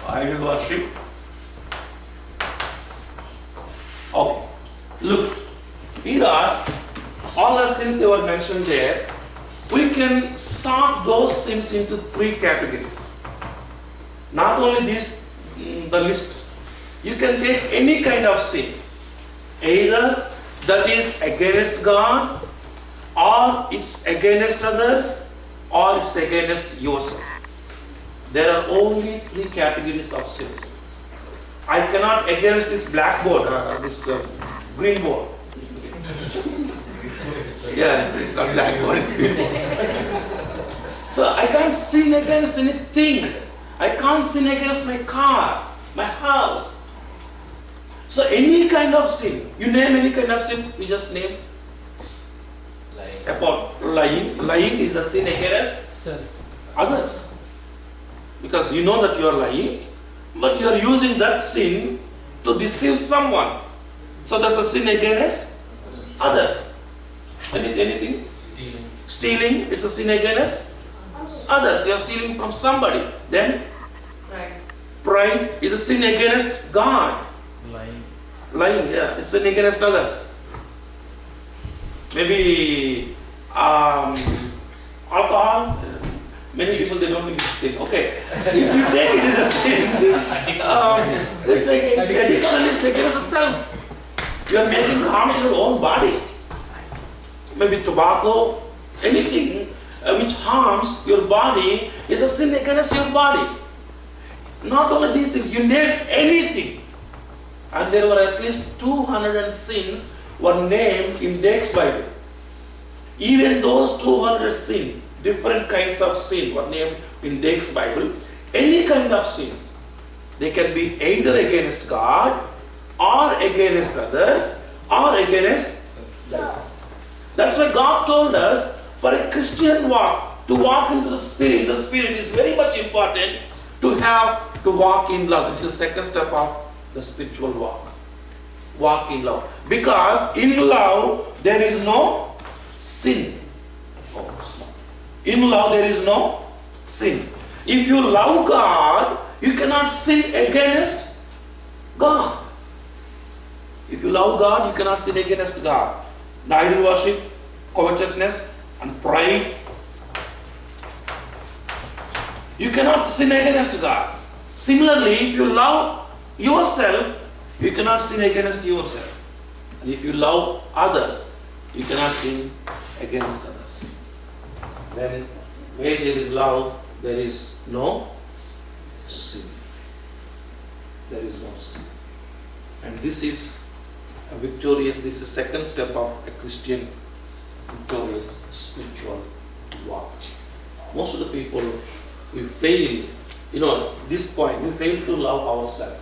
idol worship. Okay, look, here are all the sins they were mentioned there. We can sort those sins into three categories. Not only this, the list. You can take any kind of sin, either that is against God, or it's against others, or it's against yourself. There are only three categories of sins. I cannot against this blackboard, this green board. Yes, it's not blackboard, it's green board. So I can't sin against anything. I can't sin against my car, my house. So any kind of sin, you name any kind of sin, we just name. About lying. Lying is a sin against others. Because you know that you are lying, but you are using that sin to deceive someone. So that's a sin against others. Anything? Stealing is a sin against others. You are stealing from somebody. Then pride is a sin against God. Lying, yeah, it's a sin against others. Maybe alcohol. Many people, they don't think it's a sin. Okay, if you take it as a sin, it's addiction is against the self. You are making harm to your own body. Maybe tobacco, anything which harms your body is a sin against your body. Not only these things, you name anything. And there were at least 200 sins were named in Dake's Bible. Even those 200 sins, different kinds of sin were named in Dake's Bible. Any kind of sin, they can be either against God, or against others, or against themselves. That's why God told us, for a Christian walk, to walk into the Spirit is very much important to walk in love. This is the second step of the spiritual walk. Walk in love. Because in love, there is no sin. In love, there is no sin. If you love God, you cannot sin against God. If you love God, you cannot sin against God. The idol worship, covetousness, and pride. You cannot sin against God. Similarly, if you love yourself, you cannot sin against yourself. And if you love others, you cannot sin against others. Then, where there is love, there is no sin. There is no sin. And this is this is second step of a Christian victorious spiritual walk. Most of the people, we fail, this point, we fail to love ourselves.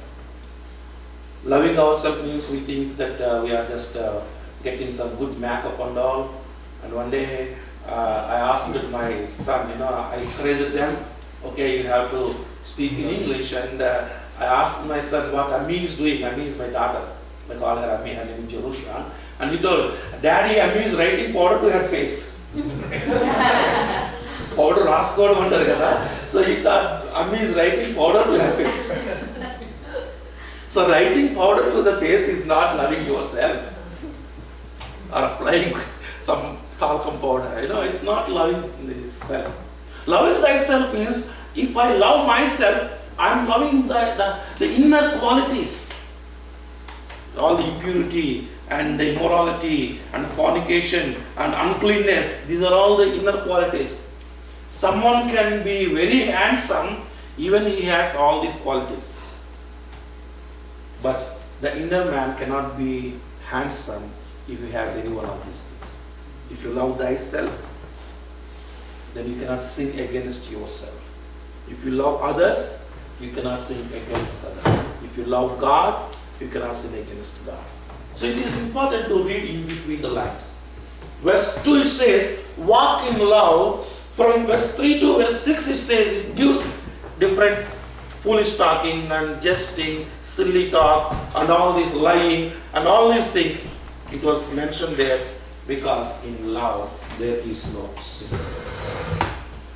Loving ourselves means we think that we are just getting some good makeup and all. And one day I asked my son, I encouraged them, okay, you have to speak in English. And I asked my son what Ami is doing. Ami is my daughter. I call her Ami, her name is Jerusha. And he told, Daddy, Ami is writing powder to her face. Powder raskod vantaru kada. So he thought Ami is writing powder to her face. So writing powder to the face is not loving yourself or applying some talcum powder. It's not loving yourself. Loving thyself means if I love myself, I'm loving the inner qualities. All the impurity and the immorality and fornication and uncleanness, these are all the inner qualities. Someone can be very handsome even he has all these qualities. But the inner man cannot be handsome if he has any one of these things. If you love thyself, then you cannot sin against yourself. If you love others, you cannot sin against others. If you love God, you cannot sin against God. So it is important to read in between the lines. Verse 2 it says, walk in love. From verse 3 to verse 6 it says, it gives different foolish talking and jesting, silly talk, and all this lying, and all these things. It was mentioned there because in love there is no sin.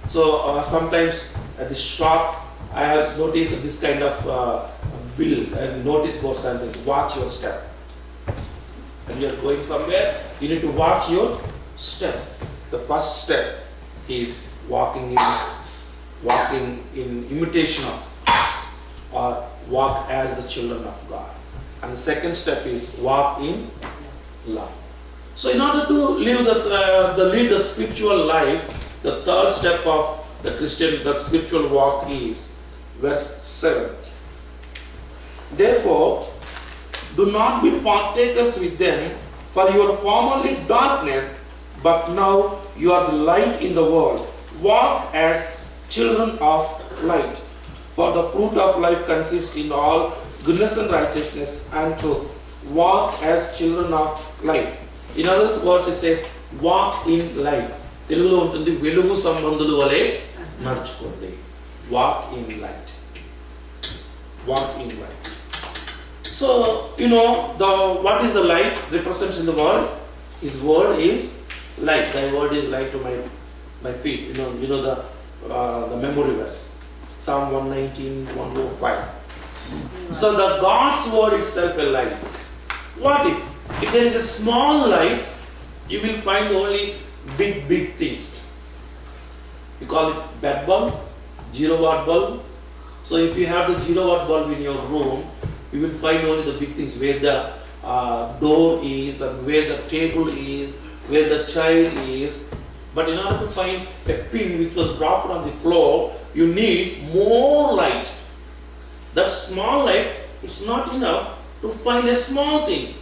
So sometimes at the shop I have noticed this kind of bill and notice boards and watch your step. When you are going somewhere, you need to watch your step. The first step is walking in imitation of Christ, or walk as the children of God. And the second step is walk in love. So in order to live lead the spiritual life, the third step of the spiritual walk is verse 7. Therefore, do not be partakers with them, for you are formerly darkness, but now you are the light in the world. Walk as children of light. For the fruit of life consists in all goodness and righteousness and truth. Walk as children of light. In other words, it says, walk in light. తెలుగులో ఉంటుంది వెలుగు సంబంధులు వలె నడుచుకోండి. Walk in light. Walk in light. So, what is the light represents in the world? His word is light. Thy word is light to my feet. The memory verse. Psalm 119, 105. So the God's word itself a light. What if there is a small light, you will find only big things. You call it bat bulb, 0-watt bulb. So if you have the 0-watt bulb in your room, you will find only the big things, where the door is and where the table is, where the child is. But in order to find a pin which was dropped on the floor, you need more light. That small light is not enough to find a small thing.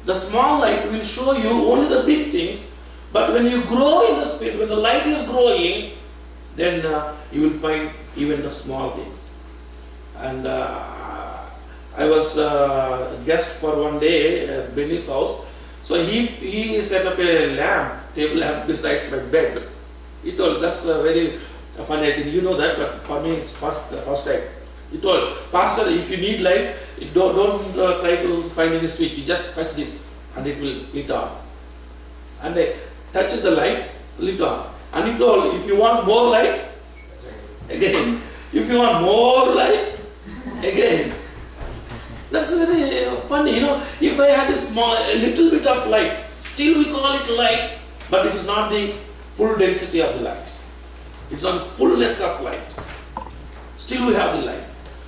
The small light will show you only the big things, but when you grow in the spirit, when the light is growing, then you will find even the small things. And I was a guest for one day at Benny's house. So he set up a table lamp beside my bed. He told, that's very funny, I think you know that, but for me it's first time. He told, Pastor, if you need light, don't try to find any switch, you just touch this and it will lit on. And I touched the light, lit on. And he told, if you want more light, again. If you want more light, again. That's very funny, if I had a little bit of light, still we call it light, but it is not the full density of the light. It's not the fullness of light. Still we have the light.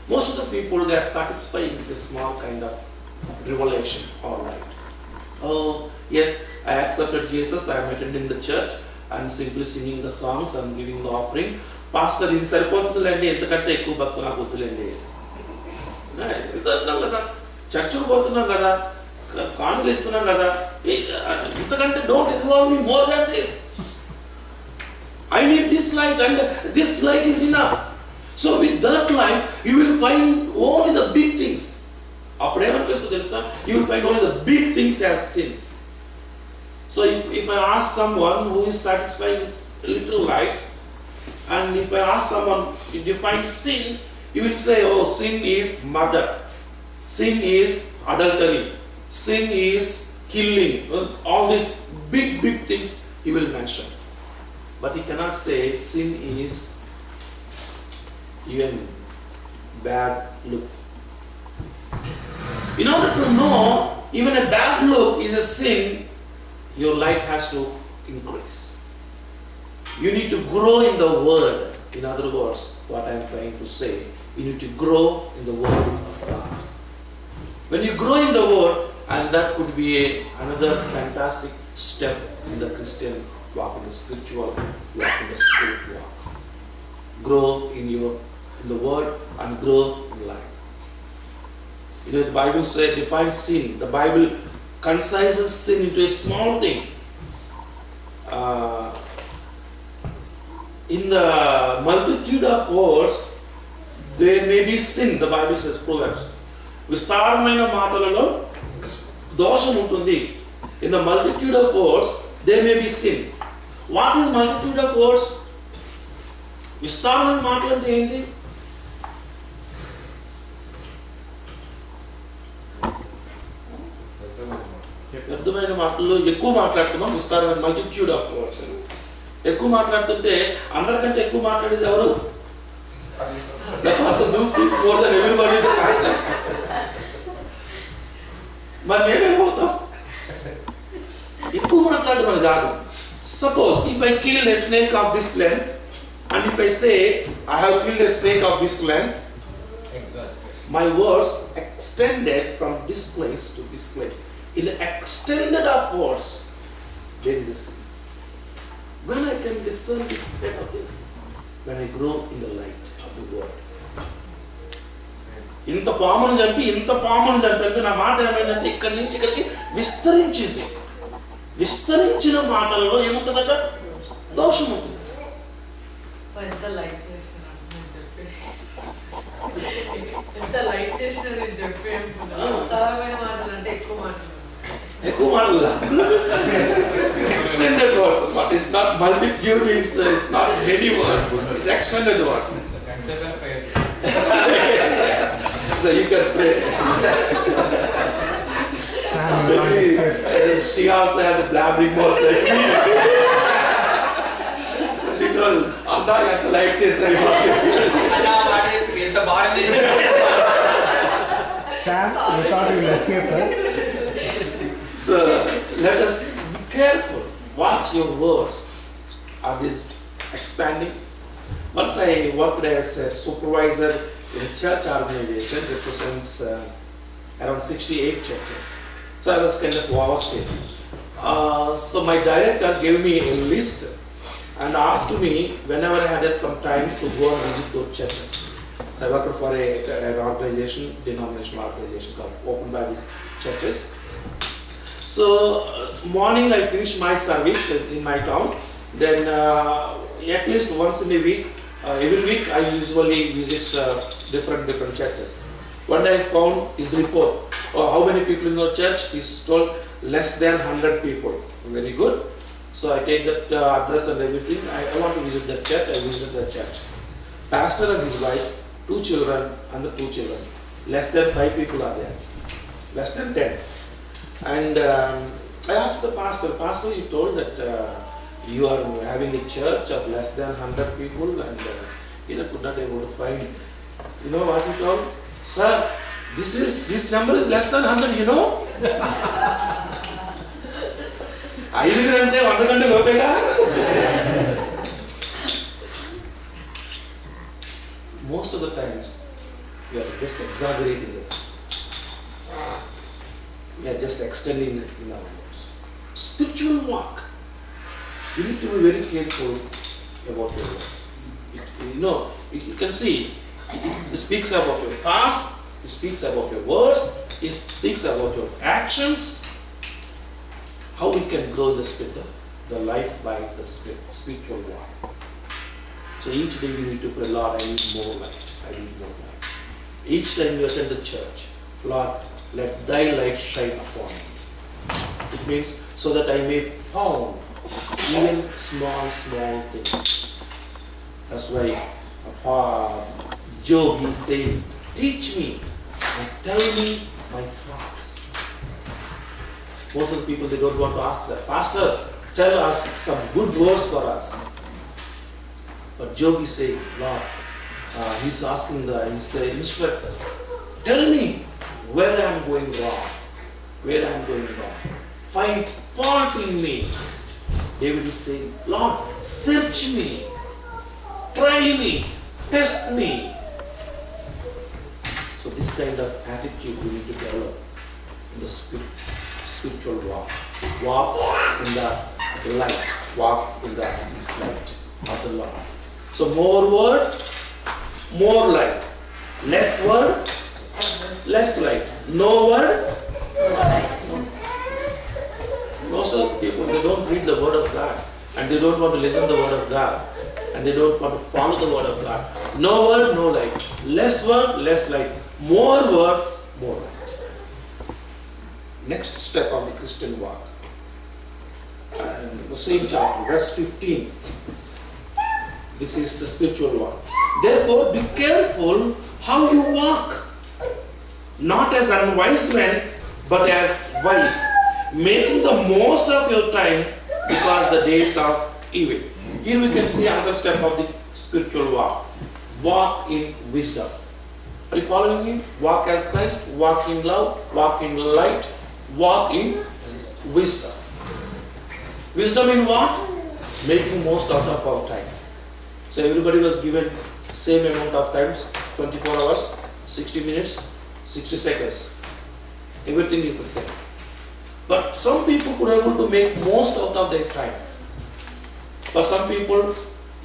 Most of the people, they are satisfied with a small kind of revelation or light. Oh, yes, I accepted Jesus, I am attending the church, I am simply singing the songs, I am giving the offering. Pastor, ఇది సరిపోతుందిలేండి, ఎంతకంటే ఎక్కువ భక్తులు నాకు వద్దులేండి. చర్చకు పోతున్నాం కదా, కానుకలు ఇస్తున్నాం కదా, ఇంతకంటే don't involve me more than this. I need this light and this light is enough. So with that light, you will find only the big things. You will find only the big things as sins. So if I ask someone who is satisfied with a little light, and if I ask someone to define sin, he will say, oh, sin is murder, sin is adultery, sin is killing. All these big things he will mention. But he cannot say sin is even bad look. In order to know even a bad look is a sin, your light has to increase. You need to grow in the word. In other words, what I am trying to say, you need to grow in the word of God. When you grow in the word, and that could be another fantastic step in the Christian walk, in the spiritual walk, in the spirit walk. Grow in the word and grow in life. The Bible defines sin. The Bible concises sin into a small thing. In the multitude of words, there may be sin. The Bible says, Proverbs. విస్తారమైన మాటలలో దోషం ఉంటుంది. In the multitude of words, there may be sin. What is multitude of words? విస్తారమైన మాటలు అంటే ఏంటి? అర్థమైన మాటల్లో ఎక్కువ మాట్లాడుతున్నాం. విస్తారమైన మల్టిట్యూడ్ ఆఫ్ వర్డ్స్. ఎక్కువ మాట్లాడుతుంటే అందరికంటే ఎక్కువ మాట్లాడేది ఎవరు? The pastors who speaks more than everybody is the pastors. మరి మేమేమవుతాం? ఎక్కువ మాట్లాడడం కాదు. Suppose if I kill a snake of this length, and if I say I have killed a snake of this length, my words extended from this place to this place. In the extended of words, there is a sin. When I can discern this kind of things, when I grow in the light of the word. ఇంత పామును చంపి నా మాట ఏమైందంటే ఇక్కడి నుంచి ఇక్కడికి విస్తరించింది. విస్తరించిన మాటల్లో ఏముంటుందట? దోషం ఉంటుంది. ఎంత లైట్ చేసినా నేను చెప్పి విస్తారమైన మాటలు అంటే ఎక్కువ మాటలు extended words, but it's not multitude, it's not many words, it's extended words. So you can pray. Maybe she also has a blabbering mouth like me. She told, I'm not at the light chase anymore. Sam, you thought you will escape, right? So let us be careful. Watch your words. Are these expanding? Once I worked as a supervisor in a church organization, represents around 68 churches. So I was kind of overseeing. So my director gave me a list and asked me whenever I had some time to go and visit those churches. I worked for an organization, denominational organization called Open Bible Churches. So morning I finished my service in my town. Then at least once in a week, every week I usually visit different churches. One day I found his report. How many people in your church? He's told less than 100 people. Very good. So I take that address and everything. I want to visit that church. I visited that church. Pastor and his wife, 2 children and the 2 children. Less than 5 people are there. Less than 10. And I asked the pastor, you told that you are having a church of less than 100 people and could not able to find. You know what he told? Sir, this number is less than 100, you know? Most of the times, we are just exaggerating the things. We are just extending in our words. Spiritual walk. You need to be very careful about your words. You can see, it speaks about your past, it speaks about your words, it speaks about your actions, how we can grow in the spirit, the life by the spiritual walk. So each day we need to pray, Lord, I need more light, I need more light. Each time you attend the church, Lord, let thy light shine upon me. It means so that I may found even small things. That's why Job is saying, teach me and tell me my thoughts. Most of the people, they don't want to ask that. Pastor, tell us some good words for us. But Job is saying, Lord, he's asking he's saying, instruct us. Tell me where I am going wrong. Where I am going wrong. Find fault in me. David is saying, Lord, search me. Try me. Test me. So this kind of attitude we need to develop in the spiritual walk. Walk in the light. Walk in the light of the Lord. So more word, more light. Less word, less light. No word, no light. Most of the people, they don't read the word of God. And they don't want to listen to the word of God. And they don't want to follow the word of God. No word, no light. Less word, less light. More word, more light. Next step of the Christian walk. And the same chapter, verse 15. This is the spiritual walk. Therefore, be careful how you walk. Not as unwise men, but as wise. Making the most of your time because the days are evil. Here we can see another step of the spiritual walk. walk in wisdom. Are you following me? Walk as Christ, walk in love, walk in light, walk in wisdom. Wisdom in what? Making most out of our time. So everybody was given same amount of times, 24 hours, 60 minutes, 60 seconds. Everything is the same. But some people could able to make most out of their time. For some people,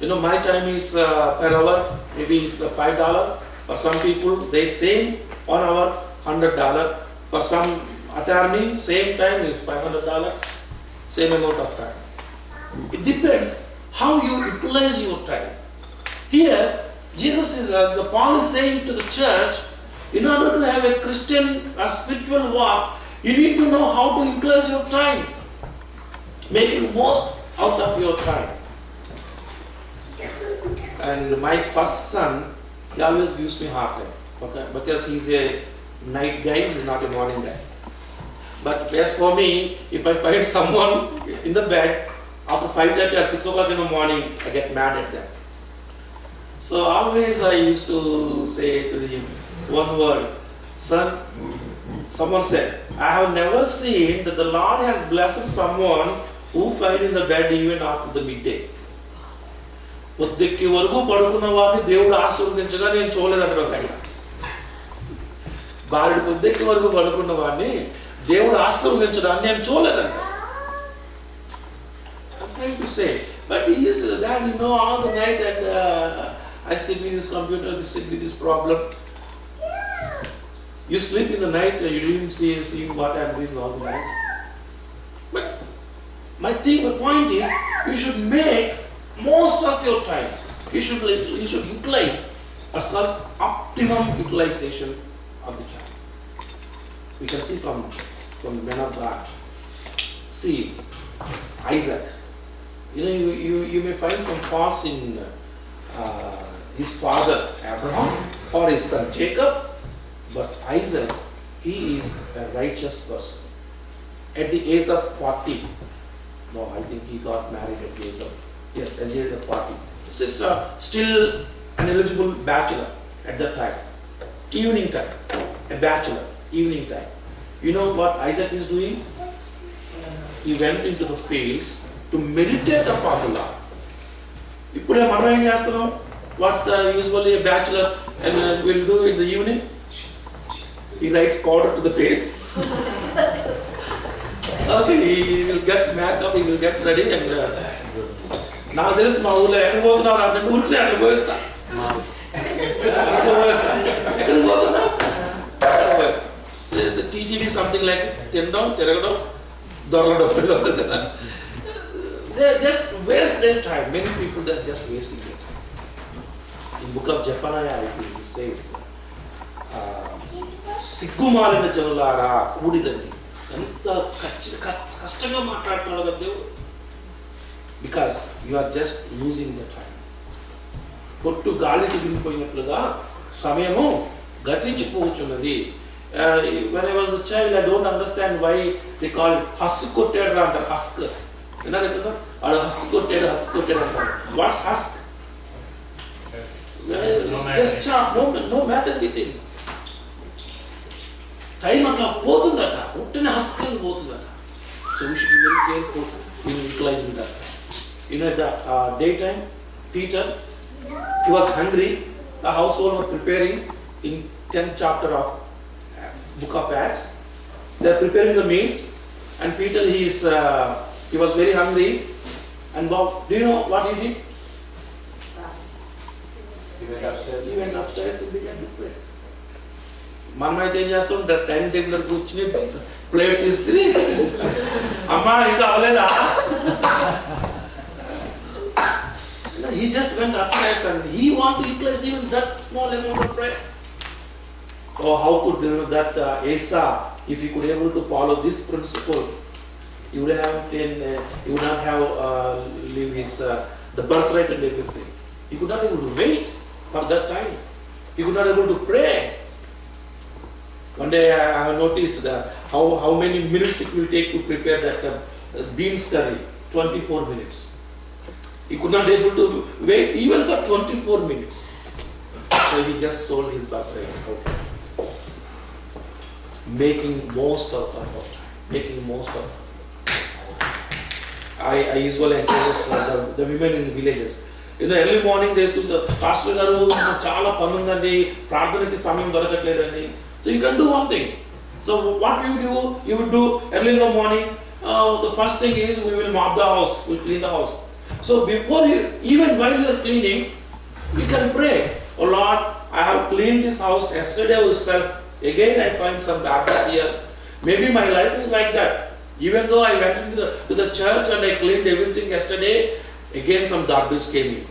my time is per hour, maybe it's $5. For some people, they same 1 hour, $100. For some attorney, same time is $500, same amount of time. It depends how you utilize your time. Here, Paul is saying to the church, in order to have a Christian or spiritual walk, you need to know how to utilize your time. Making most out of your time. And my first son, he always gives me hard time, okay? Because he's a night guy, he's not a morning guy. But as for me, if I find someone in the bed after 5:30 or 6 o'clock in the morning, I get mad at them. So always I used to say to him one word, son, someone said, I have never seen that the Lord has blessed someone who fell in the bed even after the midday. పొద్దుకి వరకు పడుకున్న వాడిని దేవుడు ఆశీర్వదించగా నేను చూడలేదు అక్కడ ఒక ఆయన. బాలుడు పొద్దుకి వరకు పడుకున్న వాడిని దేవుడు ఆశీర్వదించడాన్ని నేను చూడలేదంట. I'm trying to say, but he is that all the night and I sit with this computer, sit with this problem. You sleep in the night, you didn't see what I'm doing all the night. But my point is, you should make most of your time. You should utilize what's called optimum utilization of the time. We can see from men of God. See, Isaac. You may find some faults in his father Abraham or his son Jacob, but Isaac, he is a righteous person. At the age of 40, no, I think he got married at the age of 40. This is still an eligible bachelor at that time. Evening time, a bachelor, evening time. You know what Isaac is doing? He went into the fields to meditate upon the Lord. What usually a bachelor will do in the evening? He writes powder to the face. Okay, he will get makeup, he will get ready and now there is Maula and work now and the worst. There is a TTD something like Tendon, Terrado, Dorado. They just waste their time. Many people they are just wasting their time. In book of Zephaniah, it says, Sikumalina Janulara, Kudidandi. Because you are just losing the time. పొట్టు గాలికి దిగిపోయినట్లుగా సమయము గతించిపోవచ్చున్నది. When I was a child, I don't understand why they call it husk కొట్టాడు అంటారు. Husk విన్నారు కదా, వాడు husk కొట్టాడు అంటారు. What's husk? It's just chaff, no matter with it. Time అట్లా పోతుందట, ఉట్టిన హస్క్ అని పోతుందట. So we should be very careful in utilizing that. At the daytime, Peter, he was hungry. The household were preparing in 10th chapter of book of Acts. They are preparing the meals, and Peter he was very hungry. And Bob, do you know what he did? He went upstairs and began to pray. మనమైతే ఏం చేస్తాం, dining table దగ్గర కూర్చుని plate తీసుకుని అమ్మా ఇంకా అవ్వలేదా. He just went upstairs and he wanted to utilize even that small amount of prayer. So how could that Asa, if he could able to follow this principle, he would not have leave his the birthright and everything. He could not able to wait for that time. He could not able to pray. One day I have noticed how many minutes it will take to prepare that beans curry. 24 minutes. He could not able to wait even for 24 minutes. So he just sold his birthright. Okay. Making most of our time. Making most of. I usually encourage the women in villages. In the early morning, they took the pastor garu chala panundandi, pradhanaki samayam dorakatledandi. So you can do one thing. So what you do, you would do early in the morning. The first thing is we will mop the house, we will clean the house. So before you, even while you are cleaning, you can pray. Oh Lord, I have cleaned this house yesterday itself. Again I find some darkness here. Maybe my life is like that. Even though I went into the church and I cleaned everything yesterday, again some darkness came in.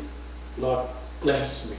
Lord, cleanse me.